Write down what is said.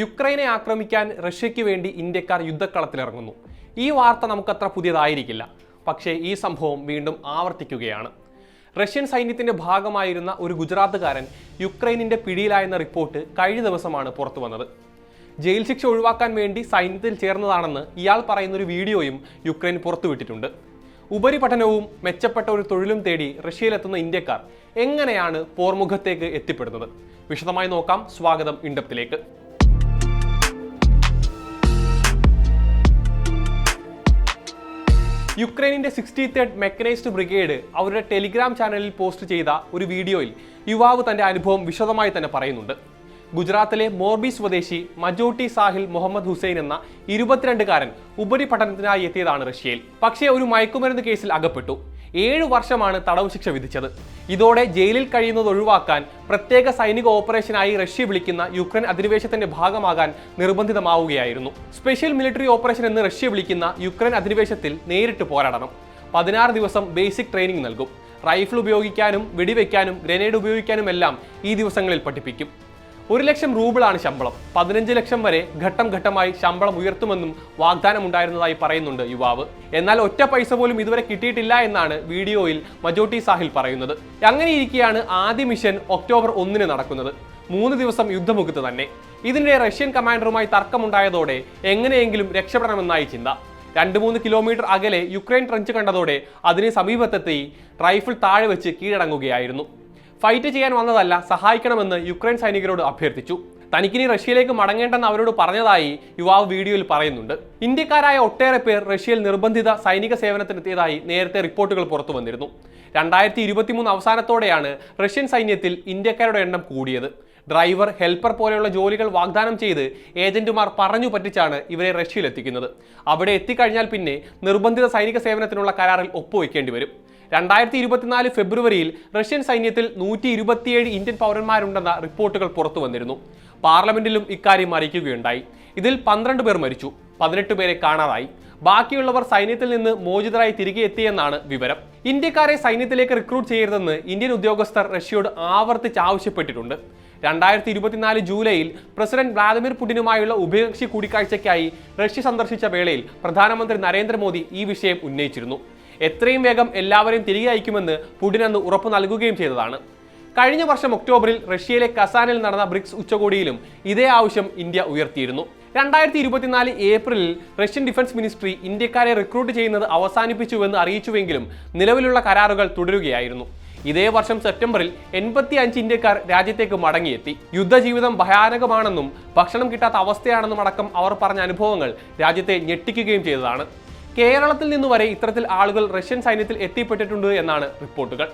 യുക്രൈനെ ആക്രമിക്കാൻ റഷ്യയ്ക്ക് വേണ്ടി ഇന്ത്യക്കാർ യുദ്ധക്കളത്തിലിറങ്ങുന്നു. ഈ വാർത്ത നമുക്കത്ര പുതിയതായിരിക്കില്ല. പക്ഷേ ഈ സംഭവം വീണ്ടും ആവർത്തിക്കുകയാണ്. റഷ്യൻ സൈന്യത്തിന്റെ ഭാഗമായിരുന്ന ഒരു ഗുജറാത്തുകാരൻ യുക്രൈനിന്റെ പിടിയിലായെന്ന റിപ്പോർട്ട് കഴിഞ്ഞ ദിവസമാണ് പുറത്തു വന്നത്. ജയിൽ ശിക്ഷ ഒഴിവാക്കാൻ വേണ്ടി സൈന്യത്തിൽ ചേർന്നതാണെന്ന് ഇയാൾ പറയുന്നൊരു വീഡിയോയും യുക്രൈൻ പുറത്തുവിട്ടിട്ടുണ്ട്. ഉപരിപഠനവും മെച്ചപ്പെട്ട ഒരു തൊഴിലും തേടി റഷ്യയിലെത്തുന്ന ഇന്ത്യക്കാർ എങ്ങനെയാണ് പോർമുഖത്തേക്ക് എത്തിപ്പെടുന്നത്? വിശദമായി നോക്കാം. സ്വാഗതം ഇൻഡെപ്തിലേക്ക്. യുക്രൈനിന്റെ 63rd മെക്കനൈസ്ഡ് ബ്രിഗേഡ് അവരുടെ ടെലിഗ്രാം ചാനലിൽ പോസ്റ്റ് ചെയ്ത ഒരു വീഡിയോയിൽ യുവാവ് തന്റെ അനുഭവം വിശദമായി തന്നെ പറയുന്നുണ്ട്. ഗുജറാത്തിലെ മോർബി സ്വദേശി മജോട്ടി സാഹിൽ മുഹമ്മദ് ഹുസൈൻ എന്ന 22കാരൻ ഉപരിപഠനത്തിനായി എത്തിയതാണ് റഷ്യയിൽ. പക്ഷേ ഒരു മയക്കുമരുന്ന് കേസിൽ അകപ്പെട്ടു. 7 വർഷമാണ് തടവ് ശിക്ഷ വിധിച്ചത്. ഇതോടെ ജയിലിൽ കഴിയുന്നത് ഒഴിവാക്കാൻ പ്രത്യേക സൈനിക ഓപ്പറേഷനായി റഷ്യ വിളിക്കുന്ന യുക്രൈൻ അധിനിവേശത്തിന്റെ ഭാഗമാകാൻ നിർബന്ധിതമാവുകയായിരുന്നു. സ്പെഷ്യൽ മിലിറ്ററി ഓപ്പറേഷൻ എന്ന് റഷ്യ വിളിക്കുന്ന യുക്രൈൻ അധിനിവേശത്തിൽ നേരിട്ട് പോരാടണം. 16 ദിവസം ബേസിക് ട്രെയിനിങ് നൽകും. റൈഫിൾ ഉപയോഗിക്കാനും വെടിവെക്കാനും ഗ്രനേഡ് ഉപയോഗിക്കാനും എല്ലാം ഈ ദിവസങ്ങളിൽ പഠിപ്പിക്കും. 1 ലക്ഷം റൂബിളാണ് ശമ്പളം. 15 ലക്ഷം വരെ ഘട്ടം ഘട്ടമായി ശമ്പളം ഉയർത്തുമെന്നും വാഗ്ദാനമുണ്ടായിരുന്നതായി പറയുന്നുണ്ട് യുവാവ്. എന്നാൽ ഒറ്റ പൈസ പോലും ഇതുവരെ കിട്ടിയിട്ടില്ല എന്നാണ് വീഡിയോയിൽ മജോട്ടി സാഹിൽ പറയുന്നത്. അങ്ങനെയിരിക്കെയാണ് ആദ്യ മിഷൻ ഒക്ടോബർ 1 നടക്കുന്നത്. 3 ദിവസം യുദ്ധമുഖത്ത് തന്നെ. ഇതിനിടെ റഷ്യൻ കമാൻഡറുമായി തർക്കമുണ്ടായതോടെ എങ്ങനെയെങ്കിലും രക്ഷപ്പെടണമെന്നായി ചിന്ത. 2-3 കിലോമീറ്റർ അകലെ യുക്രൈൻ ട്രഞ്ച് കണ്ടതോടെ അതിന് സമീപത്തെത്തി റൈഫിൾ താഴെ വെച്ച് കീഴടങ്ങുകയായിരുന്നു. ഫൈറ്റ് ചെയ്യാൻ വന്നതല്ല, സഹായിക്കണമെന്ന് യുക്രൈൻ സൈനികരോട് അഭ്യർത്ഥിച്ചു. തനിക്കിനി റഷ്യയിലേക്ക് മടങ്ങേണ്ടെന്ന് അവരോട് പറഞ്ഞതായി യുവാവ് വീഡിയോയിൽ പറയുന്നുണ്ട്. ഇന്ത്യക്കാരായ ഒട്ടേറെ പേർ റഷ്യയിൽ നിർബന്ധിത സൈനിക സേവനത്തിനെത്തിയതായി നേരത്തെ റിപ്പോർട്ടുകൾ പുറത്തു വന്നിരുന്നു. 2023 അവസാനത്തോടെയാണ് റഷ്യൻ സൈന്യത്തിൽ ഇന്ത്യക്കാരുടെ എണ്ണം കൂടിയത്. ഡ്രൈവർ, ഹെൽപ്പർ പോലെയുള്ള ജോലികൾ വാഗ്ദാനം ചെയ്ത് ഏജന്റുമാർ പറഞ്ഞു പറ്റിച്ചാണ് ഇവരെ റഷ്യയിലെത്തിക്കുന്നത്. അവിടെ എത്തിക്കഴിഞ്ഞാൽ പിന്നെ നിർബന്ധിത സൈനിക സേവനത്തിനുള്ള കരാറിൽ ഒപ്പുവെക്കേണ്ടി വരും. 2024 ഫെബ്രുവരിയിൽ റഷ്യൻ സൈന്യത്തിൽ 127 ഇന്ത്യൻ പൗരന്മാരുണ്ടെന്ന റിപ്പോർട്ടുകൾ പുറത്തു വന്നിരുന്നു. പാർലമെന്റിലും ഇക്കാര്യം അറിയിക്കുകയുണ്ടായി. ഇതിൽ 12 പേർ മരിച്ചു, 18 പേരെ കാണാതായി. ബാക്കിയുള്ളവർ സൈന്യത്തിൽ നിന്ന് മോചിതരായി തിരികെ എത്തിയെന്നാണ് വിവരം. ഇന്ത്യക്കാരെ സൈന്യത്തിലേക്ക് റിക്രൂട്ട് ചെയ്യരുതെന്ന് ഇന്ത്യൻ ഉദ്യോഗസ്ഥർ റഷ്യയോട് ആവർത്തിച്ച് ആവശ്യപ്പെട്ടിട്ടുണ്ട്. 2024 ജൂലൈയിൽ പ്രസിഡന്റ് വ്ളാദിമിർ പുടിനുമായുള്ള ഉഭയകക്ഷി കൂടിക്കാഴ്ചയ്ക്കായി റഷ്യ സന്ദർശിച്ച വേളയിൽ പ്രധാനമന്ത്രി നരേന്ദ്രമോദി ഈ വിഷയം ഉന്നയിച്ചിരുന്നു. എത്രയും വേഗം എല്ലാവരെയും തിരികെ അയക്കുമെന്ന് പുടിൻ അന്ന് ഉറപ്പു നൽകുകയും ചെയ്തതാണ്. കഴിഞ്ഞ വർഷം ഒക്ടോബറിൽ റഷ്യയിലെ കസാനിൽ നടന്ന ബ്രിക്സ് ഉച്ചകോടിയിലും ഇതേ ആവശ്യം ഇന്ത്യ ഉയർത്തിയിരുന്നു. 2024 ഏപ്രിലിൽ റഷ്യൻ ഡിഫൻസ് മിനിസ്ട്രി ഇന്ത്യക്കാരെ റിക്രൂട്ട് ചെയ്യുന്നത് അവസാനിപ്പിച്ചുവെന്ന് അറിയിച്ചുവെങ്കിലും നിലവിലുള്ള കരാറുകൾ തുടരുകയായിരുന്നു. ഇതേ വർഷം സെപ്റ്റംബറിൽ 85 ഇന്ത്യക്കാർ രാജ്യത്തേക്ക് മടങ്ങിയെത്തി. യുദ്ധജീവിതം ഭയാനകമാണെന്നും ഭക്ഷണം കിട്ടാത്ത അവസ്ഥയാണെന്നും അടക്കം അവർ പറഞ്ഞ അനുഭവങ്ങൾ രാജ്യത്തെ ഞെട്ടിക്കുകയും ചെയ്തതാണ്. കേരളത്തിൽ നിന്നുവരെ ഇത്തരത്തിൽ ആളുകൾ റഷ്യൻ സൈന്യത്തിൽ എത്തിപ്പെട്ടിട്ടുണ്ട് എന്നാണ് റിപ്പോർട്ടുകൾ.